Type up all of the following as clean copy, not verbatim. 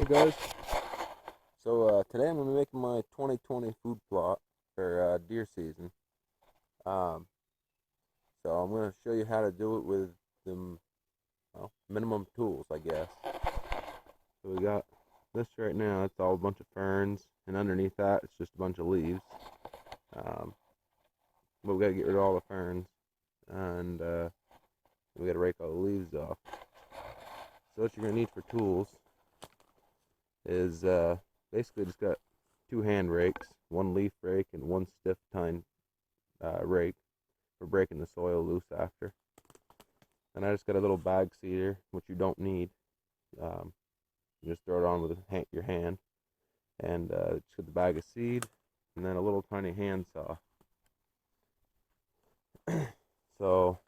Hey guys, so today I'm going to be making my 2020 food plot for deer season. Um, so I'm going to show you how to do it with some minimum tools, I guess. So we got this right now. It's all a bunch of ferns, and underneath that it's just a bunch of leaves. Um, but we got to get rid of all the ferns, and we got to rake all the leaves off. So what you're going to need for tools is basically just got two hand rakes, one leaf rake, and one stiff tine rake for breaking the soil loose after. And I just got a little bag seeder, which you don't need. You just throw it on with your hand, and just get the bag of seed, and then a little tiny hand saw. So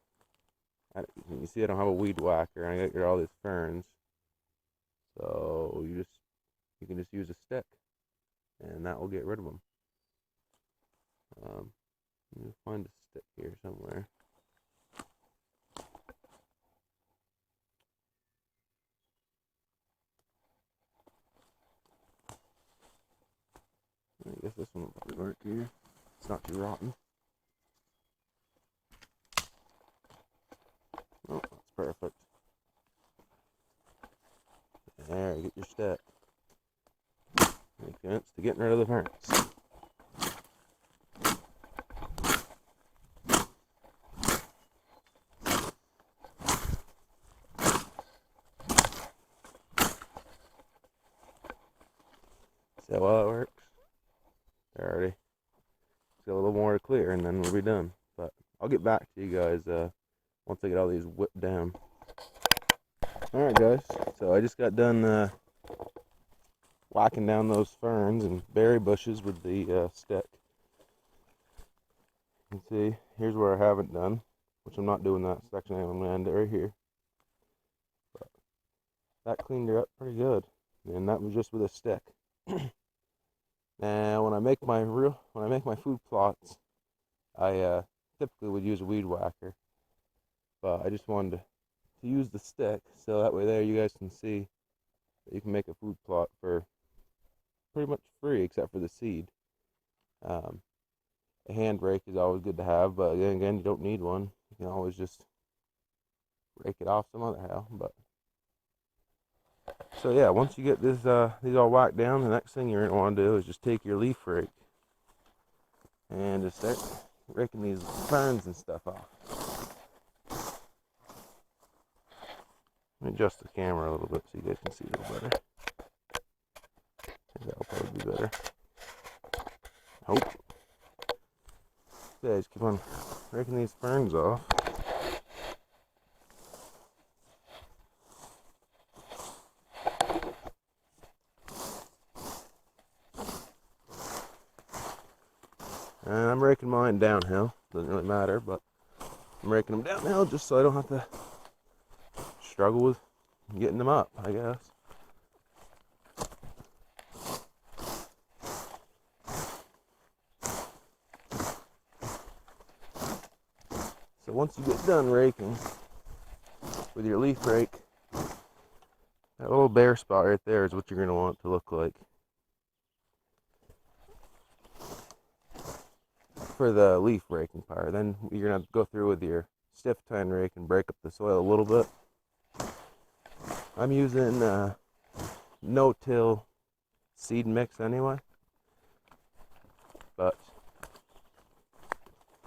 you see, I don't have a weed whacker, and I got to get all these ferns. So you can just use a stick, and that will get rid of them. Let me find a stick here somewhere. I guess this one will probably work here. It's not too rotten. Oh, that's perfect. There, get your stick. Makes sense to getting rid of the ferns. See how well it works? There already. Just got a little more to clear, and then we'll be done. But I'll get back to you guys once I get all these whipped down. Alright guys, so I just got done whacking down those ferns and berry bushes with the stick. You can see, here's where I haven't done, which I'm not doing that section. I'm going to end it right here. But that cleaned her up pretty good, and that was just with a stick. Now, when I make my food plots, I typically would use a weed whacker, but I just wanted to use the stick, so that way there you guys can see that you can make a food plot for pretty much free, except for the seed. A hand rake is always good to have, but then again, you don't need one. You can always just rake it off some other how. But so yeah, once you get these all whacked down, the next thing you're gonna want to do is just take your leaf rake and just start raking these ferns and stuff off. Let me adjust the camera a little bit so you guys can see a little better. I think that'll probably be better. Hope. Yeah, just keep on raking these ferns off. And I'm raking mine downhill. Doesn't really matter, but I'm raking them downhill just so I don't have to struggle with getting them up, I guess. So once you get done raking with your leaf rake, that little bare spot right there is what you're going to want it to look like. For the leaf raking part, then you're going to go through with your stiff tine rake and break up the soil a little bit. I'm using no-till seed mix anyway, but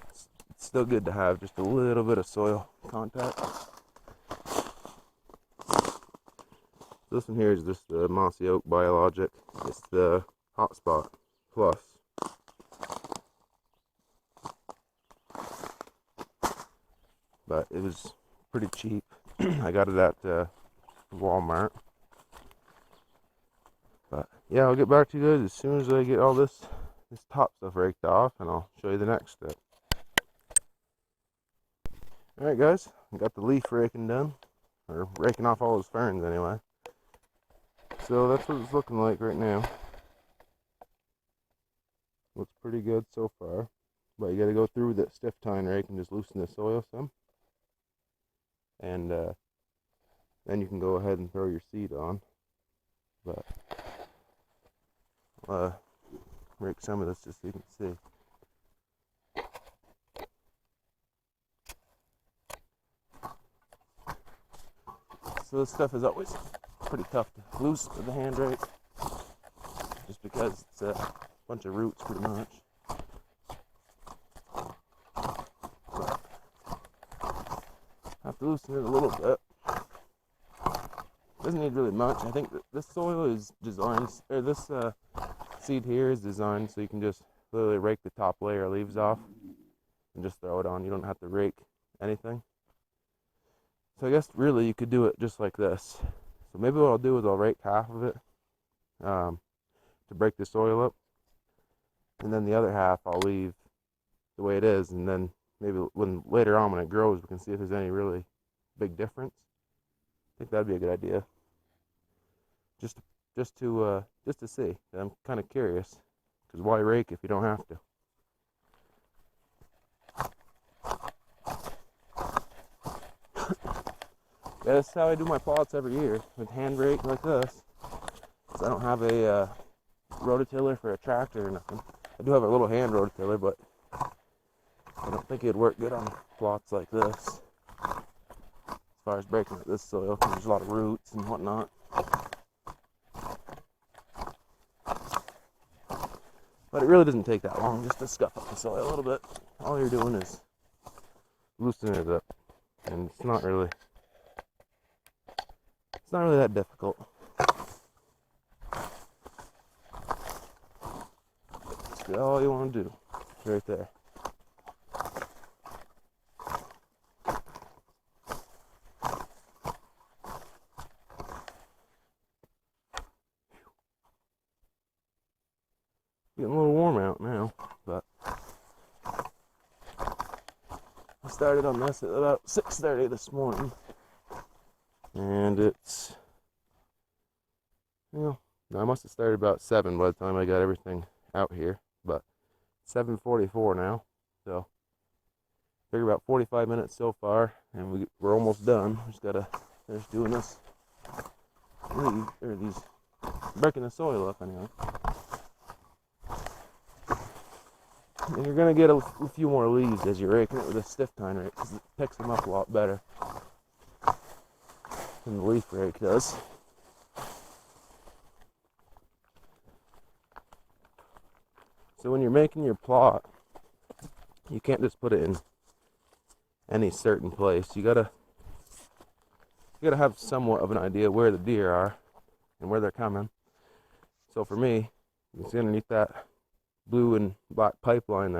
it's still good to have just a little bit of soil contact. This one here is just the Mossy Oak Biologic. It's the Hotspot Plus. But it was pretty cheap. I got it at Walmart. But yeah, I'll get back to you guys as soon as I get all this top stuff raked off, and I'll show you the next step. Alright guys, I got the leaf raking done, or raking off all those ferns anyway. So that's what it's looking like right now. Looks pretty good so far, but you got to go through that stiff tine rake and just loosen the soil some, and then you can go ahead and throw your seed on. but rake some of this just so you can see. So this stuff is always pretty tough to loose with the hand rake, just because it's a bunch of roots pretty much. But I have to loosen it a little bit. Doesn't need really much. I think that this soil is designed, or this seed here is designed so you can just literally rake the top layer of leaves off and just throw it on. You don't have to rake anything. So I guess really you could do it just like this. So maybe what I'll do is I'll rake half of it to break the soil up, and then the other half I'll leave the way it is, and then maybe when later on when it grows we can see if there's any really big difference. I think that'd be a good idea. Just to see. I'm kind of curious, because why rake if you don't have to? Yeah, that's how I do my plots every year, with hand rake like this. Because I don't have a rototiller for a tractor or nothing. I do have a little hand rototiller, but I don't think it'd work good on plots like this. As far as breaking up this soil, because there's a lot of roots and whatnot. But it really doesn't take that long just to scuff up the soil a little bit. All you're doing is loosening it up, and it's not really that difficult. That's all you want to do, right there. Getting a little warm out now, but I started on this at about 6:30 this morning, and it's, I must have started about 7 by the time I got everything out here, but 7:44 now, so figure about 45 minutes so far, and we're almost done. We just gotta finish doing this, breaking the soil up anyway. And you're going to get a few more leaves as you're raking it with a stiff tine rake, because it picks them up a lot better than the leaf rake does. So when you're making your plot, you can't just put it in any certain place. You gotta have somewhat of an idea where the deer are and where they're coming. So for me, you can see underneath that blue and black pipeline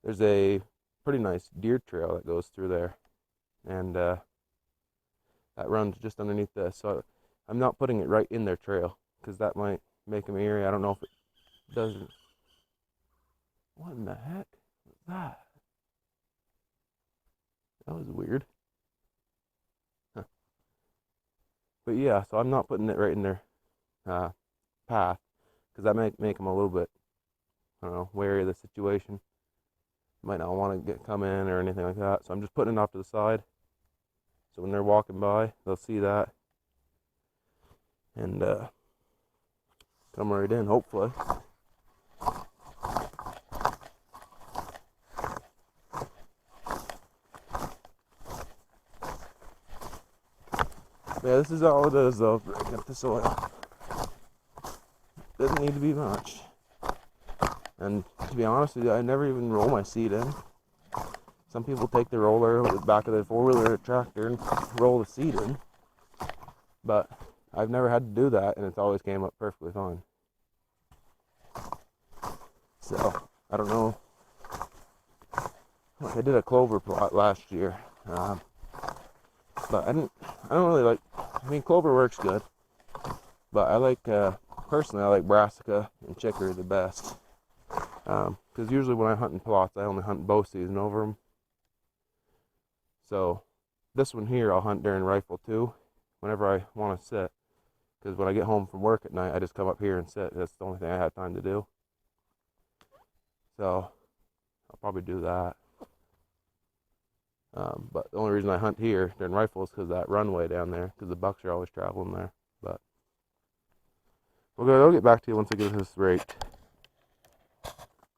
there's a pretty nice deer trail that goes through there, and that runs just underneath this. So I'm not putting it right in their trail, because that might make them eerie. I don't know if it doesn't. What in the heck was that? That was weird. Huh. But yeah, so I'm not putting it right in their path, because that might make them a little bit, I don't know, wary of the situation. Might not want to come in or anything like that. So I'm just putting it off to the side. So when they're walking by, they'll see that and come right in, hopefully. Yeah, this is all it is though, breaking up the soil. Doesn't need to be much. And to be honest with you, I never even roll my seed in. Some people take the roller with the back of their four-wheeler tractor and roll the seed in. But I've never had to do that, and it's always came up perfectly fine. So, I don't know. Like I did a clover plot last year. But I don't really like, clover works good. But I like, personally, I like brassica and chicory the best. Because usually when I hunt in plots, I only hunt bow season over them. So this one here I'll hunt during rifle too, whenever I want to sit. Because when I get home from work at night, I just come up here and sit. That's the only thing I have time to do. So I'll probably do that. But the only reason I hunt here during rifle is because that runway down there, because the bucks are always traveling there. But I'll get back to you once I get this raked.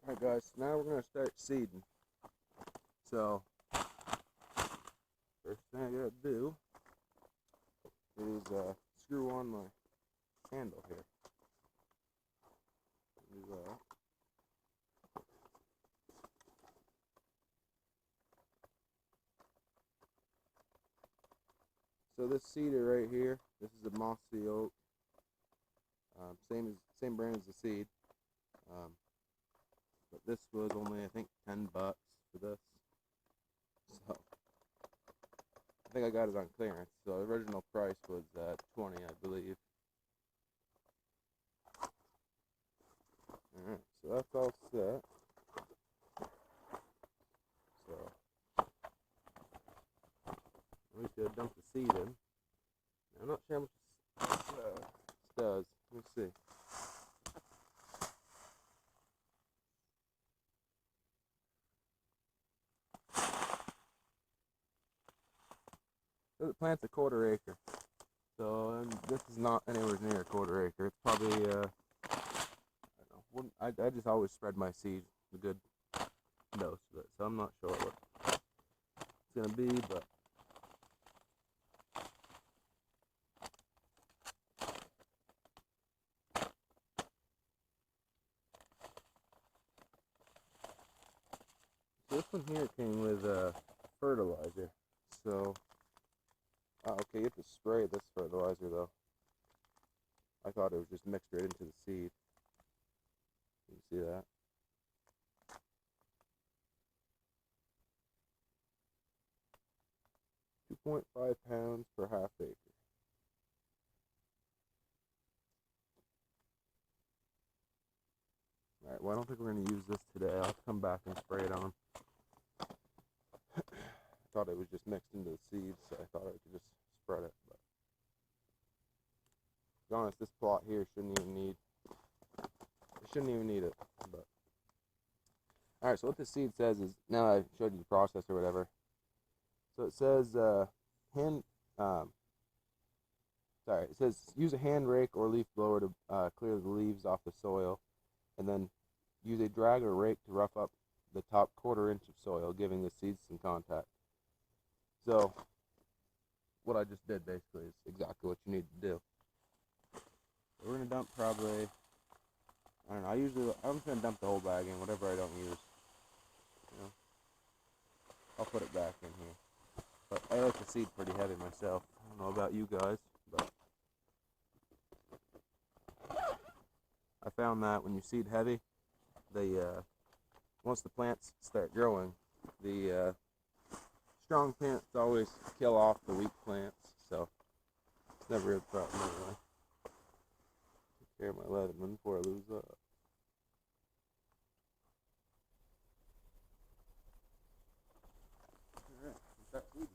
Alright guys, so now we're going to start seeding. So, first thing I gotta do is screw on my handle here. Do that. So this cedar right here, this is a mossy oak. Same brand as the seed. But this was only, I think, $10 for this. So I think I got it on clearance. So the original price was $20, I believe. Alright, so that's all set. So we should dump the seed in. I'm not sure how much this does. Let me see. So the plant's a 1/4 acre. So this is not anywhere near a 1/4 acre. It's probably I don't know. I just always spread my seed a good dose of it. So I'm not sure what it's gonna be, but this one here came with fertilizer. So okay, you have to spray this fertilizer though. I thought it was just mixed right into the seed. You can see that. £2.5 per half acre. Alright, well I don't think we're going to use this today. I'll come back and spray it on. I thought it was just mixed into the seeds, so I thought I could just spread it. But to be honest, this plot here shouldn't even need it. But alright, so what this seed says is, now I showed you the process or whatever. So it says it says use a hand rake or leaf blower to clear the leaves off the soil, and then use a drag or rake to rough up the top 1/4 inch of soil, giving the seeds some contact. So what I just did basically is exactly what you need to do. So we're gonna dump probably, I don't know, I'm just gonna dump the whole bag in, whatever I don't use. You know, I'll put it back in here. But I like the seed pretty heavy myself. I don't know about you guys, but I found that when you seed heavy, once the plants start growing, the strong plants always kill off the weak plants, so it's never a problem anyway. Take care of my Leatherman before I lose that. Alright, start seeding.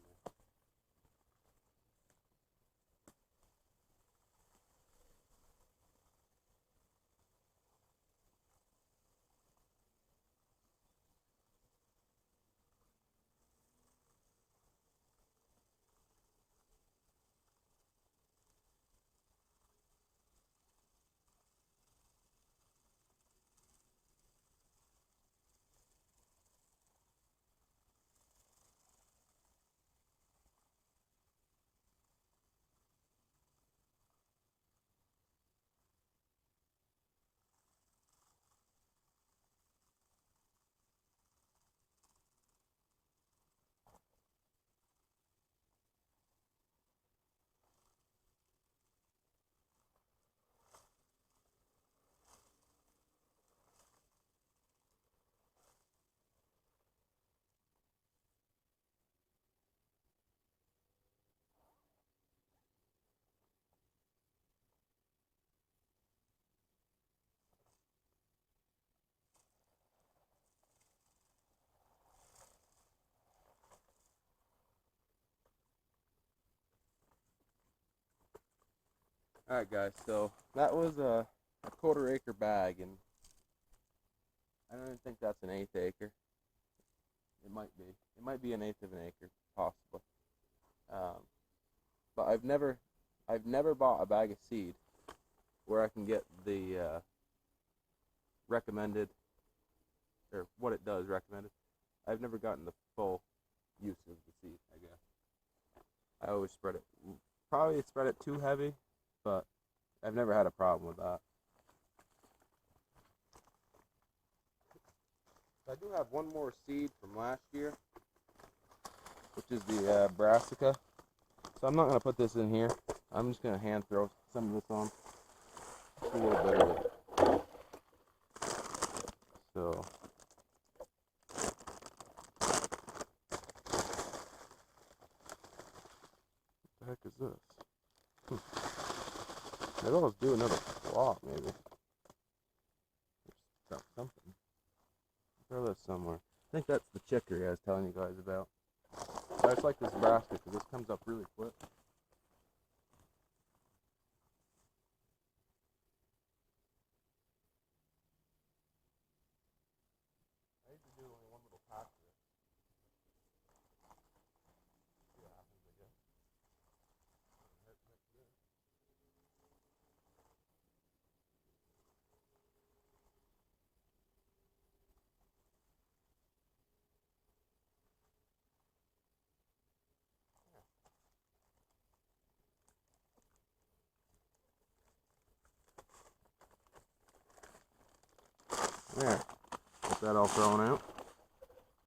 Alright guys, so that was a 1/4 acre bag, and I don't even think that's an 1/8 acre. It might be. It might be an 1/8 of an acre, possibly. But I've never bought a bag of seed where I can get the recommended, or what it does recommended. I've never gotten the full use of the seed, I guess. I always spread it, probably spread it too heavy, but I've never had a problem with that. I do have one more seed from last year, which is the brassica. So I'm not going to put this in here. I'm just going to hand throw some of this on. Just a little bit of it. So what the heck is this? Maybe I'll do another plot, maybe. There's something. Throw this somewhere. I think that's the chicory I was telling you guys about. I just like this brassica because this comes up really quick. I usually do only one little patch of it. See what happens, I guess. There. Get that all thrown out.